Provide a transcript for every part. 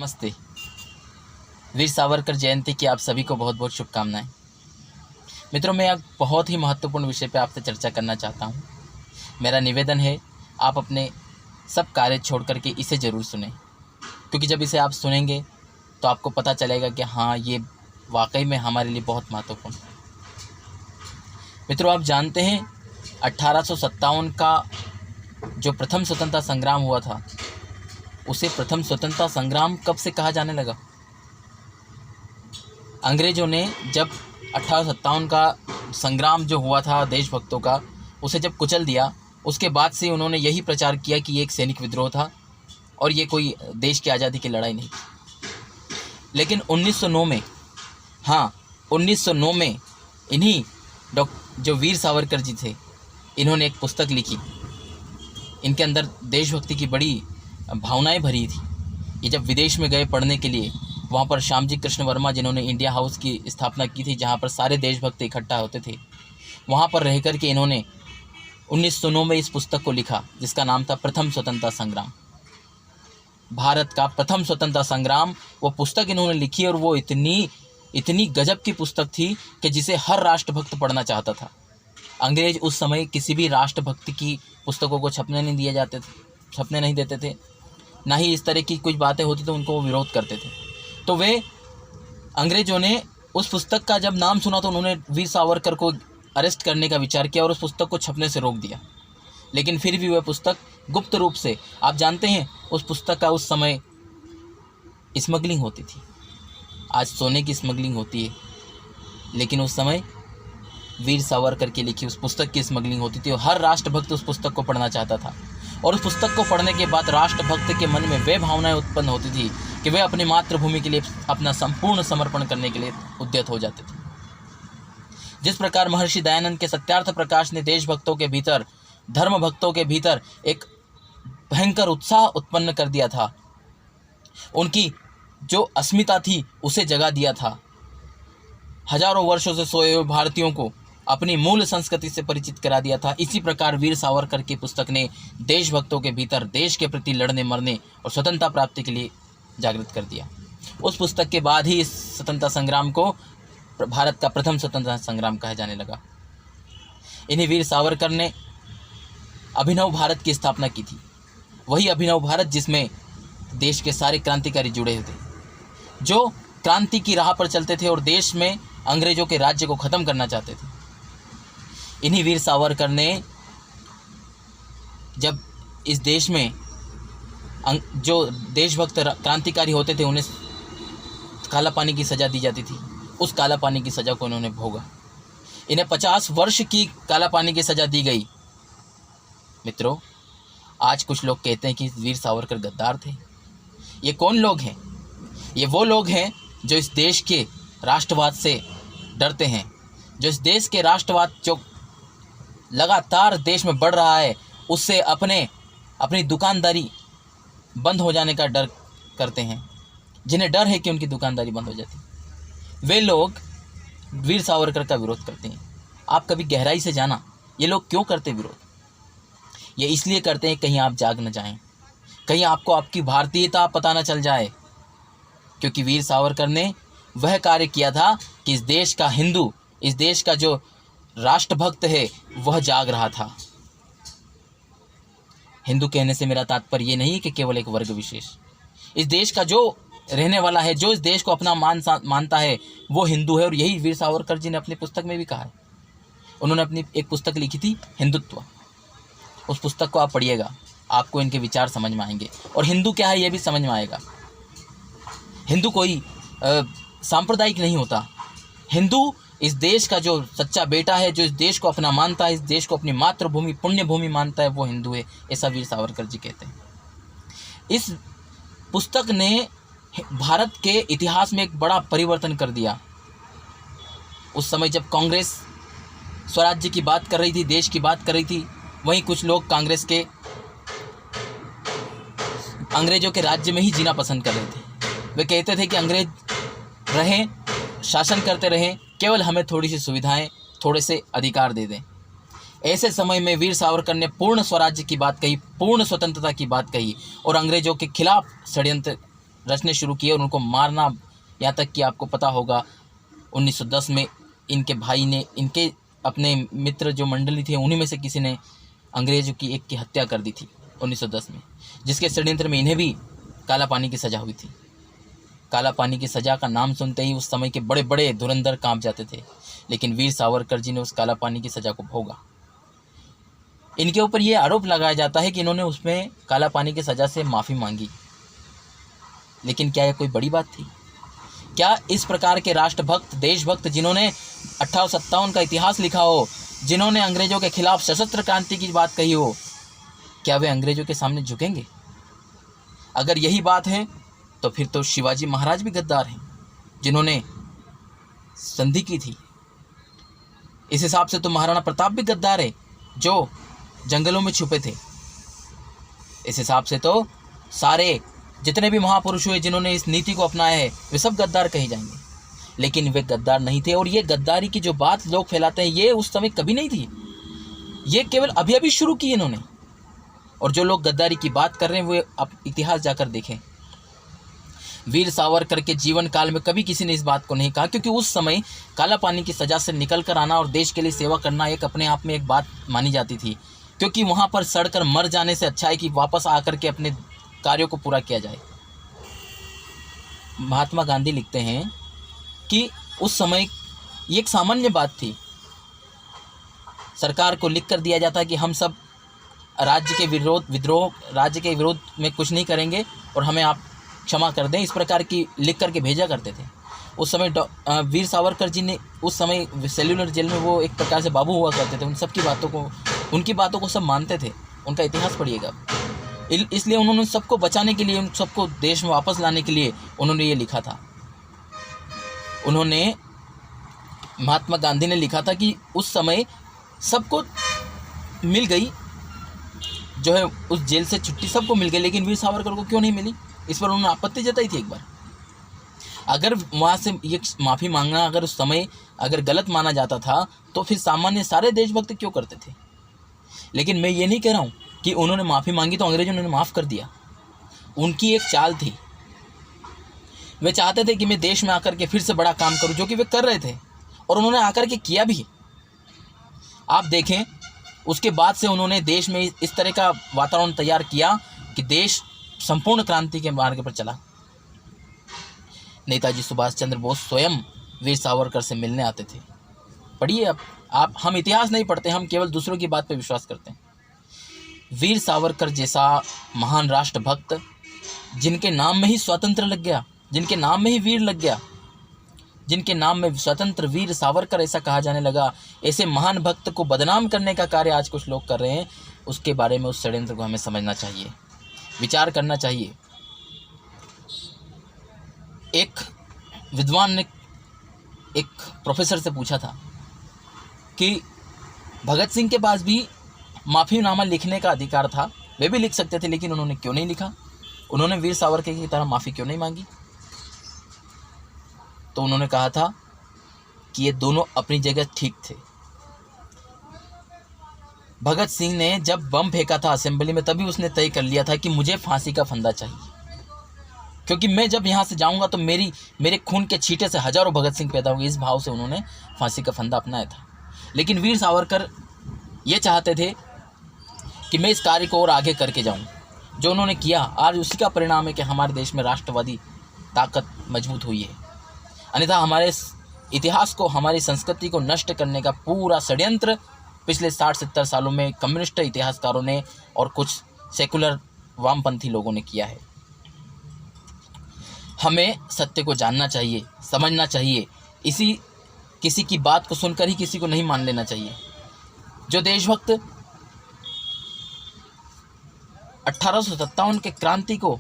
नमस्ते। वीर सावरकर जयंती की आप सभी को बहुत बहुत शुभकामनाएं। मित्रों, मैं एक बहुत ही महत्वपूर्ण विषय पे आपसे चर्चा करना चाहता हूं। मेरा निवेदन है, आप अपने सब कार्य छोड़ करके इसे ज़रूर सुनें, क्योंकि जब इसे आप सुनेंगे तो आपको पता चलेगा कि हाँ, ये वाकई में हमारे लिए बहुत महत्वपूर्ण है। मित्रों, आप जानते हैं 1857 का जो प्रथम स्वतंत्रता संग्राम हुआ था, उसे प्रथम स्वतंत्रता संग्राम कब से कहा जाने लगा? अंग्रेज़ों ने जब 1857 का संग्राम जो हुआ था देशभक्तों का, उसे जब कुचल दिया, उसके बाद से उन्होंने यही प्रचार किया कि ये एक सैनिक विद्रोह था और ये कोई देश की आज़ादी की लड़ाई नहीं थी। लेकिन 1909 में, हाँ 1909 में इन्हीं जो वीर सावरकर जी थे, इन्होंने एक पुस्तक लिखी। इनके अंदर देशभक्ति की बड़ी भावनाएं भरी थी। ये जब विदेश में गए पढ़ने के लिए, वहाँ पर श्यामजी कृष्ण वर्मा जिन्होंने इंडिया हाउस की स्थापना की थी, जहाँ पर सारे देशभक्त इकट्ठा होते थे, वहाँ पर रह कर के इन्होंने 1909 में इस पुस्तक को लिखा, जिसका नाम था प्रथम स्वतंत्रता संग्राम। भारत का प्रथम स्वतंत्रता संग्राम, वो पुस्तक इन्होंने लिखी और वो इतनी गजब की पुस्तक थी कि जिसे हर राष्ट्रभक्त पढ़ना चाहता था। अंग्रेज उस समय किसी भी राष्ट्रभक्त की पुस्तकों को छपने नहीं देते थे, ना ही इस तरह की कुछ बातें होती तो उनको वो विरोध करते थे। तो वे अंग्रेज़ों ने उस पुस्तक का जब नाम सुना तो उन्होंने वीर सावरकर को अरेस्ट करने का विचार किया और उस पुस्तक को छपने से रोक दिया। लेकिन फिर भी वह पुस्तक गुप्त रूप से, आप जानते हैं उस पुस्तक का उस समय स्मगलिंग होती थी। आज सोने की स्मगलिंग होती है, लेकिन उस समय वीर सावरकर की लिखी उस पुस्तक की स्मगलिंग होती थी और हर राष्ट्रभक्त उस पुस्तक को पढ़ना चाहता था। और उस पुस्तक को पढ़ने के बाद राष्ट्रभक्त के मन में वे भावनाएं उत्पन्न होती थी कि वे अपनी मातृभूमि के लिए अपना संपूर्ण समर्पण करने के लिए उद्यत हो जाते थे। जिस प्रकार महर्षि दयानंद के सत्यार्थ प्रकाश ने देशभक्तों के भीतर, धर्म भक्तों के भीतर एक भयंकर उत्साह उत्पन्न कर दिया था, उनकी जो अस्मिता थी उसे जगा दिया था, हजारों वर्षों से सोए हुए भारतीयों को अपनी मूल संस्कृति से परिचित करा दिया था। इसी प्रकार वीर सावरकर की पुस्तक ने देशभक्तों के भीतर देश के प्रति लड़ने मरने और स्वतंत्रता प्राप्ति के लिए जागृत कर दिया। उस पुस्तक के बाद ही इस स्वतंत्रता संग्राम को भारत का प्रथम स्वतंत्रता संग्राम कहा जाने लगा। इन्हीं वीर सावरकर ने अभिनव भारत की स्थापना की थी, वही अभिनव भारत जिसमें देश के सारे क्रांतिकारी जुड़े हुए थे, जो क्रांति की राह पर चलते थे और देश में अंग्रेजों के राज्य को ख़त्म करना चाहते थे। इन्हीं वीर सावरकर ने जब इस देश में जो देशभक्त क्रांतिकारी होते थे उन्हें काला पानी की सज़ा दी जाती थी, उस काला पानी की सज़ा को इन्होंने भोगा। इन्हें 50 वर्ष की काला पानी की सज़ा दी गई। मित्रों, आज कुछ लोग कहते हैं कि वीर सावरकर गद्दार थे। ये कौन लोग हैं? ये वो लोग हैं जो इस देश के राष्ट्रवाद से डरते हैं, जो इस देश के राष्ट्रवाद जो लगातार देश में बढ़ रहा है उससे अपनी दुकानदारी बंद हो जाने का डर करते हैं, जिन्हें डर है कि उनकी दुकानदारी बंद हो जाती है। वे लोग वीर सावरकर का विरोध करते हैं। आप कभी गहराई से जाना ये लोग क्यों करते विरोध? ये इसलिए करते हैं कहीं आप जाग न जाएं, कहीं आपको आपकी भारतीयता पता न चल जाए, क्योंकि वीर सावरकर ने वह कार्य किया था कि इस देश का हिंदू, इस देश का जो राष्ट्रभक्त है वह जाग रहा था। हिंदू कहने से मेरा तात्पर्य ये नहीं कि केवल एक वर्ग विशेष, इस देश का जो रहने वाला है, जो इस देश को अपना मानता है वो हिंदू है। और यही वीर सावरकर जी ने अपनी पुस्तक में भी कहा है। उन्होंने अपनी एक पुस्तक लिखी थी हिंदुत्व। उस पुस्तक को आप पढ़िएगा, आपको इनके विचार समझ में आएंगे और हिंदू क्या है ये भी समझ में आएगा। हिंदू कोई सांप्रदायिक नहीं होता। हिंदू इस देश का जो सच्चा बेटा है, जो इस देश को अपना मानता है, इस देश को अपनी मातृभूमि, पुण्य भूमि मानता है, वो हिंदू है, ऐसा वीर सावरकर जी कहते हैं। इस पुस्तक ने भारत के इतिहास में एक बड़ा परिवर्तन कर दिया। उस समय जब कांग्रेस स्वराज्य की बात कर रही थी, देश की बात कर रही थी, वहीं कुछ लोग कांग्रेस के अंग्रेजों के राज्य में ही जीना पसंद कर रहे थे। वे कहते थे कि अंग्रेज रहें, शासन करते रहें, केवल हमें थोड़ी सी सुविधाएं, थोड़े से अधिकार दे दें। ऐसे समय में वीर सावरकर ने पूर्ण स्वराज्य की बात कही, पूर्ण स्वतंत्रता की बात कही और अंग्रेजों के खिलाफ षड्यंत्र रचने शुरू किए और उनको मारना, यहाँ तक कि आपको पता होगा 1910 में इनके भाई ने, इनके अपने मित्र जो मंडली थे उन्हीं में से किसी ने अंग्रेज़ों की एक की हत्या कर दी थी 1910 में, जिसके षड्यंत्र में इन्हें भी काला पानी की सज़ा हुई थी। काला पानी की सज़ा का नाम सुनते ही उस समय के बड़े बड़े धुरंधर कांप जाते थे, लेकिन वीर सावरकर जी ने उस काला पानी की सज़ा को भोगा। इनके ऊपर ये आरोप लगाया जाता है कि इन्होंने उसमें काला पानी की सज़ा से माफ़ी मांगी, लेकिन क्या यह कोई बड़ी बात थी? क्या इस प्रकार के राष्ट्रभक्त, देशभक्त, जिन्होंने 1857 का इतिहास लिखा हो, जिन्होंने अंग्रेज़ों के खिलाफ सशस्त्र क्रांति की बात कही हो, क्या वे अंग्रेज़ों के सामने झुकेंगे? अगर यही बात है तो फिर तो शिवाजी महाराज भी गद्दार हैं, जिन्होंने संधि की थी। इस हिसाब से तो महाराणा प्रताप भी गद्दार है, जो जंगलों में छुपे थे। इस हिसाब से तो सारे जितने भी महापुरुष हुए जिन्होंने इस नीति को अपनाया है, वे सब गद्दार कहे जाएंगे, लेकिन वे गद्दार नहीं थे। और ये गद्दारी की जो बात लोग फैलाते हैं, ये उस समय कभी नहीं थी, ये केवल अभी अभी शुरू की इन्होंने। और जो लोग गद्दारी की बात कर रहे हैं, वो अब इतिहास जाकर देखें। वीर सावरकर के जीवन काल में कभी किसी ने इस बात को नहीं कहा, क्योंकि उस समय काला पानी की सज़ा से निकल कर आना और देश के लिए सेवा करना एक अपने आप में एक बात मानी जाती थी, क्योंकि वहाँ पर सड़कर मर जाने से अच्छा है कि वापस आकर के अपने कार्यों को पूरा किया जाए। महात्मा गांधी लिखते हैं कि उस समय ये एक सामान्य बात थी। सरकार को लिख कर दिया जाता कि हम सब राज्य के राज्य के विरोध में कुछ नहीं करेंगे और हमें आप क्षमा कर दें, इस प्रकार की लिख करके भेजा करते थे। उस समय वीर सावरकर जी ने उस समय सेल्युलर जेल में वो एक प्रकार से बाबू हुआ करते थे, उनकी बातों को सब मानते थे। उनका इतिहास पढ़िएगा। इसलिए उन्होंने सबको बचाने के लिए, उन सबको देश में वापस लाने के लिए उन्होंने ये लिखा था। उन्होंने, महात्मा गांधी ने लिखा था कि उस समय सबको मिल गई, जो है उस जेल से छुट्टी सबको मिल गई, लेकिन वीर सावरकर को क्यों नहीं मिली? इस पर उन्होंने आपत्ति जताई थी एक बार। अगर वहाँ से ये माफ़ी मांगना अगर उस समय अगर गलत माना जाता था, तो फिर सामान्य सारे देशभक्त क्यों करते थे? लेकिन मैं ये नहीं कह रहा हूँ कि उन्होंने माफ़ी मांगी तो अंग्रेजों ने माफ़ कर दिया। उनकी एक चाल थी, वे चाहते थे कि मैं देश में आकर के फिर से बड़ा काम करूं, जो कि वे कर रहे थे, और उन्होंने आकर के किया भी। आप देखें, उसके बाद से उन्होंने देश में इस तरह का वातावरण तैयार किया कि देश संपूर्ण क्रांति के मार्ग पर चला। नेताजी सुभाष चंद्र बोस स्वयं वीर सावरकर से मिलने आते थे। पढ़िए आप हम इतिहास नहीं पढ़ते, हम केवल दूसरों की बात पर विश्वास करते हैं। वीर सावरकर जैसा महान राष्ट्रभक्त, जिनके नाम में ही स्वतंत्र लग गया, जिनके नाम में ही वीर लग गया, जिनके नाम में स्वतंत्र वीर सावरकर ऐसा कहा जाने लगा, ऐसे महान भक्त को बदनाम करने का कार्य आज कुछ लोग कर रहे हैं। उसके बारे में, उस षड्यंत्र को हमें समझना चाहिए, विचार करना चाहिए। एक विद्वान ने एक प्रोफेसर से पूछा था कि भगत सिंह के पास भी माफ़ीनामा लिखने का अधिकार था, वे भी लिख सकते थे, लेकिन उन्होंने क्यों नहीं लिखा? उन्होंने वीर सावरकर की तरह माफ़ी क्यों नहीं मांगी? तो उन्होंने कहा था कि ये दोनों अपनी जगह ठीक थे। भगत सिंह ने जब बम फेंका था असेंबली में, तभी उसने तय कर लिया था कि मुझे फांसी का फंदा चाहिए, क्योंकि मैं जब यहाँ से जाऊँगा तो मेरे खून के छींटे से हजारों भगत सिंह पैदा होंगे। इस भाव से उन्होंने फांसी का फंदा अपनाया था। लेकिन वीर सावरकर ये चाहते थे कि मैं इस कार्य को और आगे करके जाऊँ। जो उन्होंने किया, आज उसी का परिणाम है कि हमारे देश में राष्ट्रवादी ताकत मजबूत हुई है। अन्यथा हमारे इतिहास को, हमारी संस्कृति को नष्ट करने का पूरा षड्यंत्र पिछले 60-70 सालों में कम्युनिस्ट इतिहासकारों ने और कुछ सेकुलर वामपंथी लोगों ने किया है। हमें सत्य को जानना चाहिए, समझना चाहिए। किसी की बात को सुनकर ही किसी को नहीं मान लेना चाहिए। जो देशभक्त 1857 के क्रांति को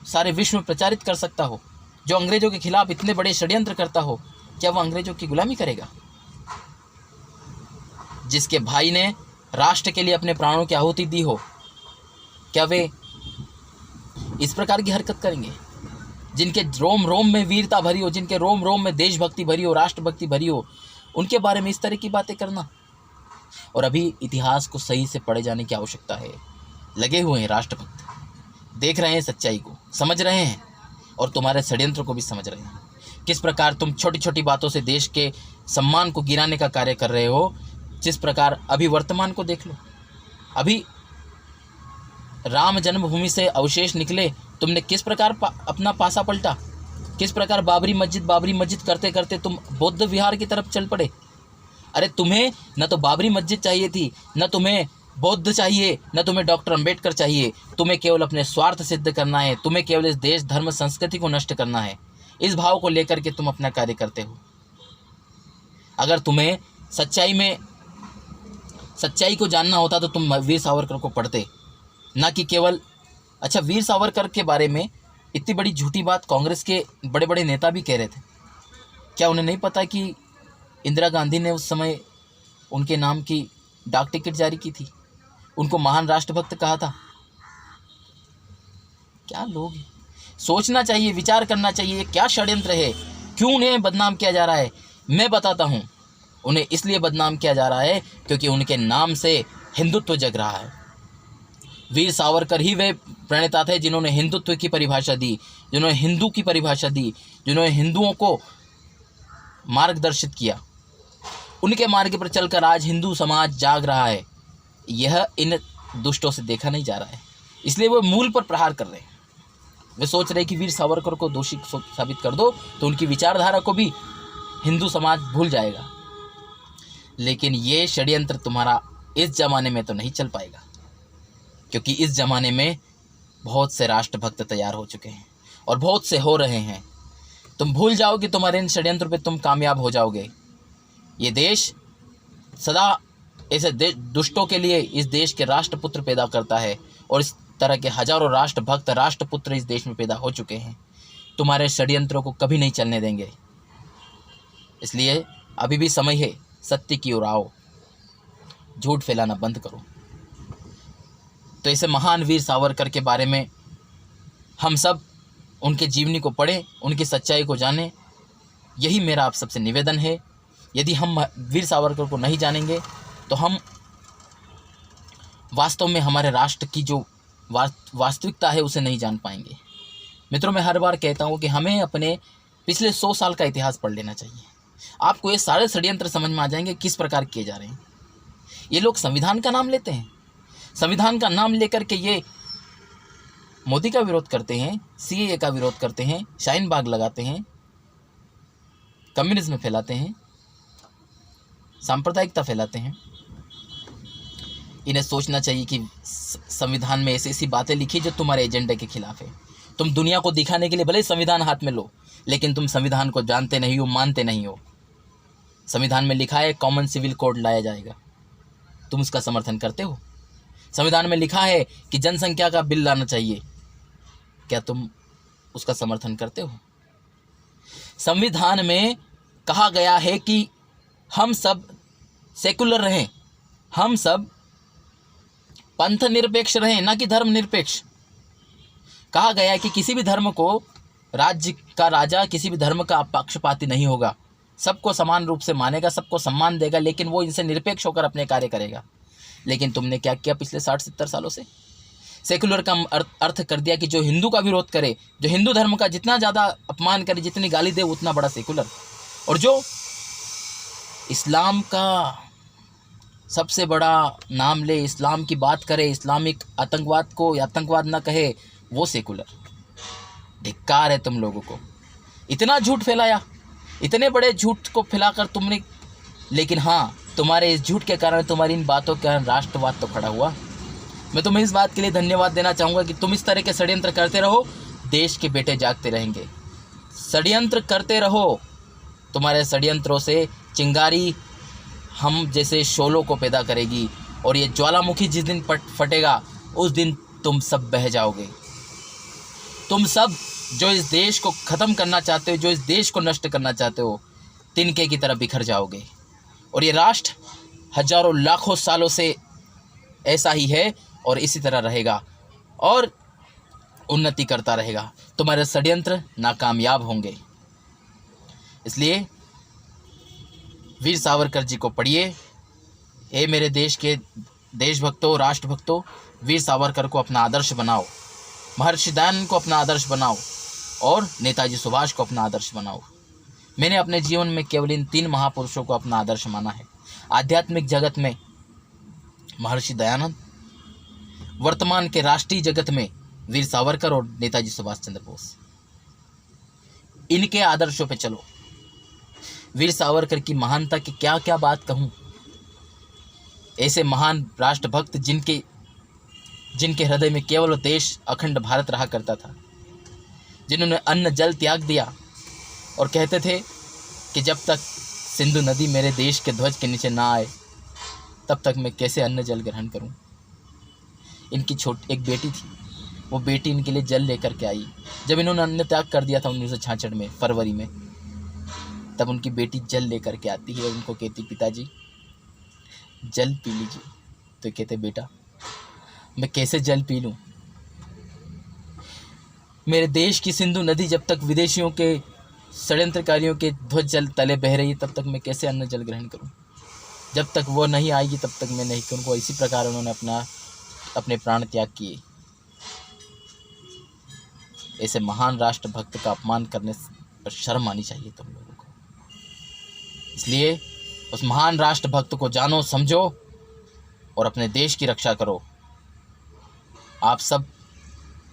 सारे विश्व में प्रचारित कर सकता हो, जो अंग्रेजों के खिलाफ इतने बड़े षड्यंत्र करता हो, क्या वह अंग्रेजों की गुलामी करेगा? जिसके भाई ने राष्ट्र के लिए अपने प्राणों की आहुति दी हो, क्या वे इस प्रकार की हरकत करेंगे? जिनके रोम रोम में वीरता भरी हो, जिनके रोम रोम में देशभक्ति भरी हो, राष्ट्रभक्ति भरी हो, उनके बारे में इस तरह की बातें करना। और अभी इतिहास को सही से पढ़े जाने की आवश्यकता है। लगे हुए हैं राष्ट्रभक्त, देख रहे हैं सच्चाई को, समझ रहे हैं, और तुम्हारे षड्यंत्र को भी समझ रहे हैं। किस प्रकार तुम छोटी छोटी बातों से देश के सम्मान को गिराने का कार्य कर रहे हो। जिस प्रकार अभी वर्तमान को देख लो, अभी राम जन्मभूमि से अवशेष निकले, तुमने किस प्रकार अपना पासा पलटा, किस प्रकार बाबरी मस्जिद करते करते तुम बौद्ध विहार की तरफ चल पड़े। अरे तुम्हें न तो बाबरी मस्जिद चाहिए थी, न तुम्हें बौद्ध चाहिए, न तुम्हें डॉक्टर अंबेडकर चाहिए। तुम्हें केवल अपने स्वार्थ सिद्ध करना है, तुम्हें केवल इस देश धर्म संस्कृति को नष्ट करना है। इस भाव को लेकर के तुम अपना कार्य करते हो। अगर तुम्हें सच्चाई को जानना होता तो तुम वीर सावरकर को पढ़ते, ना कि केवल। अच्छा, वीर सावरकर के बारे में इतनी बड़ी झूठी बात कांग्रेस के बड़े बड़े नेता भी कह रहे थे। क्या उन्हें नहीं पता कि इंदिरा गांधी ने उस समय उनके नाम की डाक टिकट जारी की थी, उनको महान राष्ट्रभक्त कहा था। क्या लोग हैं। सोचना चाहिए, विचार करना चाहिए, क्या षड्यंत्र है, क्यों उन्हें बदनाम किया जा रहा है। मैं बताता हूँ, उन्हें इसलिए बदनाम किया जा रहा है क्योंकि उनके नाम से हिंदुत्व जग रहा है। वीर सावरकर ही वे प्रणेता थे जिन्होंने हिंदुत्व की परिभाषा दी, जिन्होंने हिंदू की परिभाषा दी, जिन्होंने हिंदुओं को मार्गदर्शित किया। उनके मार्ग पर चलकर आज हिंदू समाज जाग रहा है। यह इन दुष्टों से देखा नहीं जा रहा है, इसलिए वो मूल पर प्रहार कर रहे हैं। वे सोच रहे कि वीर सावरकर को दोषी साबित कर दो तो उनकी विचारधारा को भी हिंदू समाज भूल जाएगा। लेकिन ये षड्यंत्र तुम्हारा इस ज़माने में तो नहीं चल पाएगा, क्योंकि इस ज़माने में बहुत से राष्ट्रभक्त तैयार हो चुके हैं और बहुत से हो रहे हैं। तुम भूल जाओगे, तुम्हारे इन षड्यंत्र पे तुम कामयाब हो जाओगे। ये देश सदा ऐसे दुष्टों के लिए इस देश के राष्ट्रपुत्र पैदा करता है, और इस तरह के हजारों राष्ट्रभक्त राष्ट्रपुत्र इस देश में पैदा हो चुके हैं। तुम्हारे षड्यंत्रों को कभी नहीं चलने देंगे। इसलिए अभी भी समय है, सत्य की ओर आओ, झूठ फैलाना बंद करो। तो ऐसे महान वीर सावरकर के बारे में हम सब उनके जीवनी को पढ़ें, उनकी सच्चाई को जानें। यही मेरा आप सबसे निवेदन है। यदि हम वीर सावरकर को नहीं जानेंगे तो हम वास्तव में हमारे राष्ट्र की जो वास्तविकता है उसे नहीं जान पाएंगे। मित्रों, मैं हर बार कहता हूँ कि हमें अपने पिछले 100 साल का इतिहास पढ़ लेना चाहिए। आपको ये सारे षड्यंत्र समझ में आ जाएंगे किस प्रकार किए जा रहे हैं। ये लोग संविधान का नाम लेते हैं, संविधान का नाम लेकर के ये मोदी का विरोध करते हैं, सीएए का विरोध करते हैं, शाहीन बाग लगाते हैं, कम्युनिज्म फैलाते हैं, सांप्रदायिकता फैलाते हैं। इन्हें सोचना चाहिए कि संविधान में ऐसी ऐसी बातें लिखी जो तुम्हारे एजेंडे के खिलाफ है। तुम दुनिया को दिखाने के लिए भले संविधान हाथ में लो, लेकिन तुम संविधान को जानते नहीं हो, मानते नहीं हो। संविधान में लिखा है कॉमन सिविल कोड लाया जाएगा, तुम उसका समर्थन करते हो। संविधान में लिखा है कि जनसंख्या का बिल लाना चाहिए, क्या तुम उसका समर्थन करते हो? संविधान में कहा गया है कि हम सब सेकुलर रहें, हम सब पंथ निरपेक्ष रहें, ना कि धर्म निरपेक्ष। कहा गया है कि किसी भी धर्म को राज्य का राजा किसी भी धर्म का पक्षपाती नहीं होगा, सबको समान रूप से मानेगा, सबको सम्मान देगा, लेकिन वो इनसे निरपेक्ष होकर अपने कार्य करेगा। लेकिन तुमने क्या किया पिछले 60-70 सालों से? सेकुलर का अर्थ कर दिया कि जो हिंदू का विरोध करे, जो हिंदू धर्म का जितना ज़्यादा अपमान करे, जितनी गाली दे, उतना बड़ा सेकुलर। और जो इस्लाम का सबसे बड़ा नाम ले, इस्लाम की बात करे, इस्लामिक आतंकवाद को आतंकवाद ना कहे, वो सेकुलर। धिक्कार है तुम लोगों को, इतना झूठ फैलाया, इतने बड़े झूठ को फैलाकर तुमने। लेकिन हाँ, तुम्हारे इस झूठ के कारण, तुम्हारी इन बातों के कारण राष्ट्रवाद तो खड़ा हुआ। मैं तुम्हें इस बात के लिए धन्यवाद देना चाहूँगा कि तुम इस तरह के षड्यंत्र करते रहो, देश के बेटे जागते रहेंगे। षड्यंत्र करते रहो, तुम्हारे षड्यंत्रों से चिंगारी हम जैसे शोलों को पैदा करेगी, और ये ज्वालामुखी जिस दिन फटेगा उस दिन तुम सब बह जाओगे। तुम सब जो इस देश को ख़त्म करना चाहते हो, जो इस देश को नष्ट करना चाहते हो, तिनके की तरह बिखर जाओगे। और ये राष्ट्र हजारों लाखों सालों से ऐसा ही है और इसी तरह रहेगा और उन्नति करता रहेगा। तुम्हारे षड्यंत्र नाकामयाब होंगे। इसलिए वीर सावरकर जी को पढ़िए। हे मेरे देश के देशभक्तों, राष्ट्रभक्तों, वीर सावरकर को अपना आदर्श बनाओ, महर्षि दयानंद को अपना आदर्श बनाओ। और नेताजी सुभाष को अपना आदर्श बनाओ। मैंने अपने जीवन में केवल इन 3 महापुरुषों को अपना आदर्श माना है। आध्यात्मिक जगत में महर्षि दयानंद, वर्तमान के राष्ट्रीय जगत में वीर सावरकर और नेताजी सुभाष चंद्र बोस। इनके आदर्शों पे चलो। वीर सावरकर की महानता की क्या क्या बात कहूँ। ऐसे महान राष्ट्रभक्त जिनके हृदय में केवल देश अखंड भारत रहा करता था, जिन्होंने अन्न जल त्याग दिया और कहते थे कि जब तक सिंधु नदी मेरे देश के ध्वज के नीचे ना आए तब तक मैं कैसे अन्न जल ग्रहण करूं। इनकी एक बेटी थी, वो बेटी इनके लिए जल लेकर के आई। जब इन्होंने अन्न त्याग कर दिया था 1966 में फरवरी में, तब उनकी बेटी जल लेकर के आती है और उनको कहती, पिताजी जल पी लीजिए। तो कहते, बेटा मैं कैसे जल पी लूँ, मेरे देश की सिंधु नदी जब तक विदेशियों के षड्यंत्रकारियों के ध्वज जल तले बह रही है तब तक मैं कैसे अन्न जल ग्रहण करूं। जब तक वो नहीं आएगी तब तक मैं नहीं करूँगा। इसी प्रकार उन्होंने अपने प्राण त्याग किए। ऐसे महान राष्ट्रभक्त का अपमान करने पर शर्म आनी चाहिए तुम लोगों को। इसलिए उस महान राष्ट्रभक्त को जानो, समझो और अपने देश की रक्षा करो। आप सब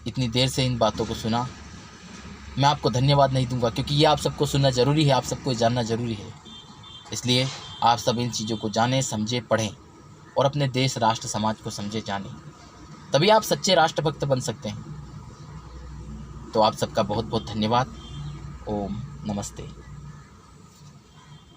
इतनी देर से इन बातों को सुना, मैं आपको धन्यवाद नहीं दूंगा क्योंकि ये आप सबको सुनना ज़रूरी है, आप सबको ये जानना ज़रूरी है। इसलिए आप सब इन चीज़ों को जानें, समझें, पढ़ें और अपने देश, राष्ट्र, समाज को समझे, जानें। तभी आप सच्चे राष्ट्रभक्त बन सकते हैं। तो आप सबका बहुत बहुत धन्यवाद। ओम नमस्ते।